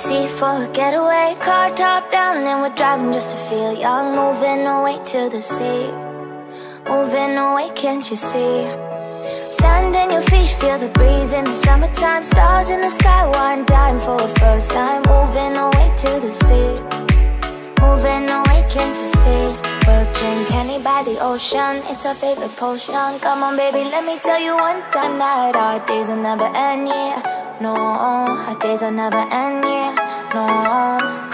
sea for a getaway. Car top down and we're driving just to feel young. Moving away to the sea, moving away, can't you see? Sand in your feet, feel the breeze in the summertime. Stars in the sky, one dime for a first time. Moving away to the sea, moving away, can't you see? We'll drink honey by the ocean, it's our favorite potion. Come on baby, let me tell you one time that our days will never end, yeah. No, our days will never end, yeah. No.